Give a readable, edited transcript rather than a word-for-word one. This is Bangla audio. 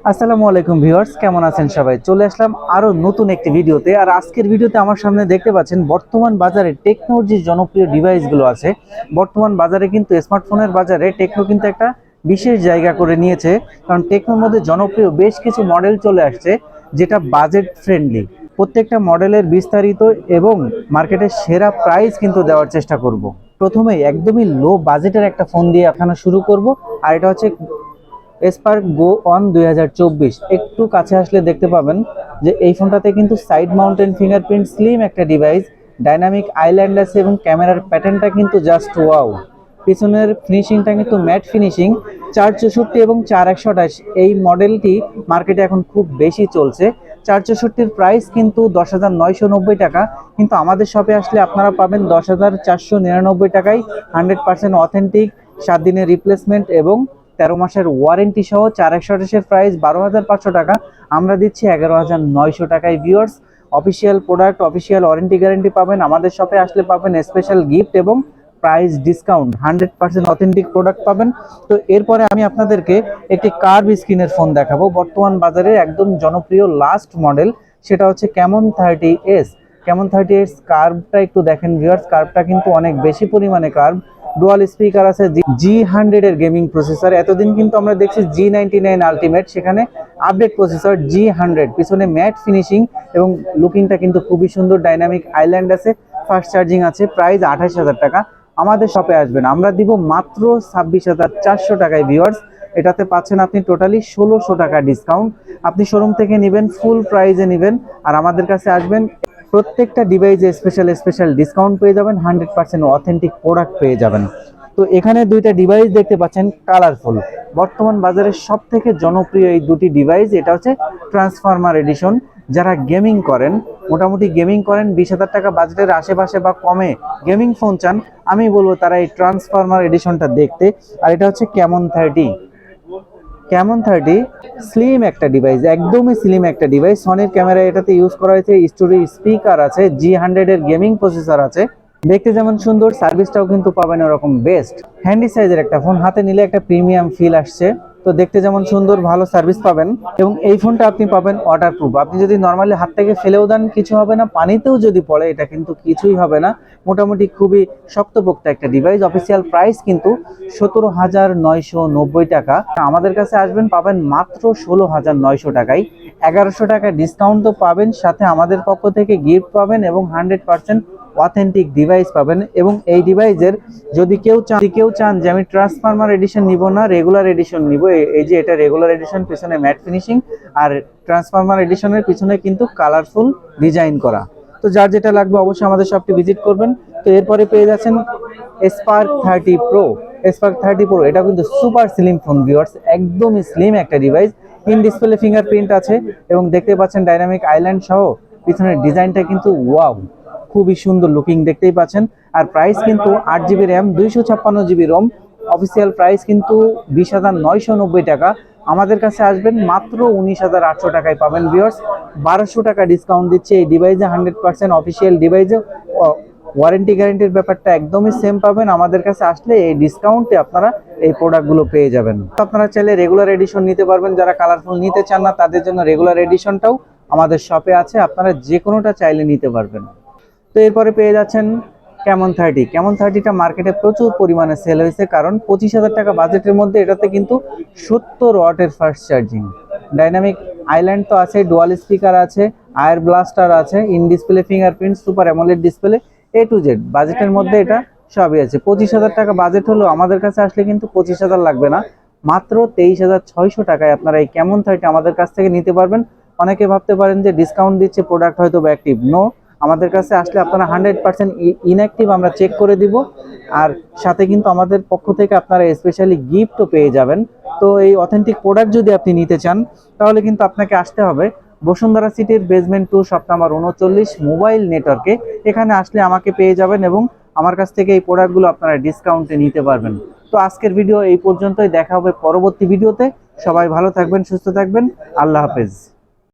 আসসালামু আলাইকুম ভিউয়ার্স, কেমন আছেন সবাই? চলে আসলাম আরো নতুন একটি ভিডিওতে। আর আজকের ভিডিওতে আমার সামনে দেখতে পাচ্ছেন বর্তমান বাজারে টেকনোর যে জনপ্রিয় ডিভাইসগুলো আছে। বর্তমান বাজারে কিন্তু স্মার্টফোনের বাজারে টেকনো কিন্তু একটা বিশেষ জায়গা করে নিয়েছে, কারণ টেকনোর মধ্যে জনপ্রিয় বেশ কিছু মডেল চলে আসছে যেটা বাজেট ফ্রেন্ডলি। প্রত্যেকটা মডেলের বিস্তারিত এবং মার্কেটের সেরা প্রাইস কিন্তু দেওয়ার চেষ্টা করব। প্রথমেই একদমই লো বাজেটের একটা ফোন দিয়ে এখানে শুরু করব। আর এটা হচ্ছে স্পার্ক গো অন 2024। একটু কাছে আসলে দেখতে পাবেন যে এই ফোনটাতে কিন্তু সাইড মাউন্টেন ফিঙ্গারপ্রিন্ট স্লিম একটা ডিভাইস, ডাইনামিক আইল্যান্ড আছে এবং ক্যামেরার প্যাটার্নটা কিন্তু জাস্ট ওয়াও। পিছনের ফিনিশিংটা কিন্তু ম্যাট ফিনিশিং। 464 এবং 4128 এই মডেলটি মার্কেটে এখন খুব বেশি চলছে। 464-র প্রাইস কিন্তু 10,990 টাকা, কিন্তু আমাদের শপে আসলে আপনারা পাবেন 10,499 টাকায় 100% অথেন্টিক, 7 দিনের রিপ্লেসমেন্ট এবং 13 মাসের ওয়ারেন্টি সহ। 4128-এর প্রাইস 12,500 টাকা, আমরা দিচ্ছি 11,900 টাকায়। Viewers, official product, official warranty guarantee পাবেন। আমাদের শপে আসলে পাবেন স্পেশাল গিফট এবং প্রাইস ডিসকাউন্ট, 100% অথেন্টিক প্রোডাক্ট পাবেন। তো এরপরে আমি আপনাদেরকে একটি কার্ভ স্ক্রিনের ফোন দেখাবো, বর্তমান বাজারে একদম জনপ্রিয় লাস্ট মডেল, সেটা হচ্ছে ক্যামন 30s। ক্যামন 30s কার্ভটা একটু দেখেন ভিউয়ার্স, কার্ভটা কিন্তু অনেক বেশি পরিমাণে কার্ভ। ডুয়াল স্পিকার আছে, G100 এর গেমিং প্রসেসর। এতদিন কিন্তু আমরা দেখছি G99 আলটিমেট, সেখানে আপডেট প্রসেসর G100। পিছনে ম্যাট ফিনিশিং এবং লুকিংটা কিন্তু খুবই সুন্দর। ডাইনামিক আইল্যান্ড আছে, ফাস্ট চার্জিং আছে। প্রাইস 28,000 টাকা। আমাদের শপে আসবেন, আমরা দিব মাত্র 26,400 টাকায়। ভিউয়ার্স, এটাতে পাচ্ছেন আপনি টোটালি 1,600 টাকা ডিসকাউন্ট। আপনি শোরুম থেকে নেবেন, ফুল প্রাইজে নেবেন, আর আমাদের কাছে আসবেন, প্রত্যেকটা ডিভাইসে স্পেশাল ডিসকাউন্ট পেয়ে যাবেন, 100% অথেন্টিক প্রোডাক্ট পেয়ে যাবেন। তো এখানে দুইটা ডিভাইস দেখতে পাচ্ছেন কালারফুল, বর্তমান বাজারের সব থেকে জনপ্রিয় এই দুটি ডিভাইস। এটা হচ্ছে ট্রান্সফরমার এডিশন। যারা গেমিং করেন, মোটামুটি গেমিং করেন, 20,000 টাকা বাজেটের আশেপাশে বা কমে গেমিং ফোন চান, আমি বলবো তারা এই ট্রান্সফরমার এডিশনটা দেখতে। আর এটা হচ্ছে ক্যামন 30 স্লিম একটা ডিভাইস, একদমই স্লিম একটা ডিভাইস। সনির ক্যামেরা এটাতে ইউজ করা হয়েছে, স্টুডিও স্পিকার আছে, G100 এর গেমিং প্রসেসর আছে। দেখতে যেমন সুন্দর, সার্ভিসটাও কিন্তু পাবেন ওরকম বেস্ট। হ্যান্ডি সাইজের একটা ফোন, হাতে নিলে একটা প্রিমিয়াম ফিল আসছে। তো দেখতে যেমন সুন্দর, ভালো সার্ভিস পাবেন। এবং এই ফোনটা আপনি পাবেন ওয়াটারপ্রুফ। আপনি যদি নর্মালি হাত থেকে ফেলেও দেন কিছু হবে না, পানিতেও যদি পড়ে এটা কিন্তু কিছুই হবে না। মোটামুটি খুবই শক্তপোক্ত একটা ডিভাইস। অফিসিয়াল প্রাইস কিন্তু 17,990 টাকা। আমাদের কাছে আসবেন, পাবেন মাত্র 16,900 টাকায়। 1,100 টাকা ডিসকাউন্ট তো পাবেন, সাথে আমাদের পক্ষ থেকে গিফট পাবেন এবং 100% অথেন্টিক ডিভাইস পাবেন। এবং এই ডিভাইসের যদি কেউ চান যে আমি ট্রান্সফরমার এডিশন নিব না, রেগুলার এডিশন নিব, এই যে এটা রেগুলার এডিশন, পিছনে ম্যাট ফিনিশিং, আর ট্রান্সফরমার এডিশনের পিছনে কিন্তু কালারফুল ডিজাইন করা। তো যার যেটা লাগবে অবশ্যই আমাদের শপটি ভিজিট করবেন। তো এরপরে পেয়ে যাচ্ছেন স্পার্ক 30 প্রো। এটা কিন্তু সুপার স্লিম ফোন ভিউয়ার্স, একদমই স্লিম একটা ডিভাইস। ইন ডিসপ্লে ফিঙ্গারপ্রিন্ট আছে এবং দেখতে পাচ্ছেন ডাইনামিক আইল্যান্ড সহ। পিছনের ডিজাইনটা কিন্তু ওয়াও, খুবই সুন্দর লুকিং, দেখতেই পাচ্ছেন। আর প্রাইস কিন্তু 8 GB RAM, 256 GB ROM. Official price কিন্তু 20,990 টাকা। আমাদের কাছে আসবেন, মাত্র 19,800 টাকায় পাবেন। ভিউয়ার্স, 1,200 টাকা ডিসকাউন্ট দিচ্ছে এই ডিভাইসে। 100% অফিসিয়াল ডিভাইসে ওয়ারেন্টি গ্যারান্টির ব্যাপারটা একদমই সেম পাবেন। আমাদের কাছে আসলে এই ডিসকাউন্টে আপনারা এই প্রোডাক্টগুলো পেয়ে যাবেন। আপনারা চাইলে রেগুলার এডিশন নিতে পারবেন, যারা কালারফুল নিতে চান না তাদের জন্য রেগুলার এডিশনটাও আমাদের শপে আছে, আপনারা যে কোনোটা চাইলে নিতে পারবেন। তো এরপরে পেয়ে যাচ্ছেন ক্যামন 30টা মার্কেটে প্রচুর পরিমাণে সেল হয়েছে, কারণ 25,000 টাকা বাজেটের মধ্যে এটাতে কিন্তু 70 ওয়াটের ফাস্ট চার্জিং, ডাইনামিক আইল্যান্ড তো আছে, ডুয়াল স্পিকার আছে, আয়ার ব্লাস্টার আছে, in display fingerprint, super AMOLED display, A to Z বাজেটের মধ্যে এটা সবই আছে। 25,000 টাকা বাজেট হলো, আমাদের কাছে আসলে কিন্তু 25,000 লাগবে না, মাত্র 23,600 টাকায় আপনারা এই ক্যামন 30 আমাদের কাছ থেকে নিতে পারবেন। অনেকে ভাবতে পারেন যে ডিসকাউন্ট দিচ্ছে, প্রোডাক্ট হয়তো বা অ্যাক্টিভ। নো, আমাদের কাছে আসলে আপনারা 100% ইনঅ্যাক্টিভ আমরা চেক করে দিব। আর সাথে কিন্তু আমাদের পক্ষ থেকে আপনারা স্পেশালি গিফটও পেয়ে যাবেন। তো এই অথেন্টিক প্রোডাক্ট যদি আপনি নিতে চান, তাহলে কিন্তু আপনাকে আসতে হবে বসুন্ধরা সিটির বেসমেন্ট 2, শপ নাম্বার 39, মোবাইল নেটওয়ার্কে। এখানে আসলে আমাকে পেয়ে যাবেন এবং আমার কাছ থেকে এই প্রোডাক্টগুলো আপনারা ডিসকাউন্টে নিতে পারবেন। তো আজকের ভিডিও এই পর্যন্তই, দেখা হবে পরবর্তী ভিডিওতে। সবাই ভালো থাকবেন, সুস্থ থাকবেন, আল্লাহ হাফেজ।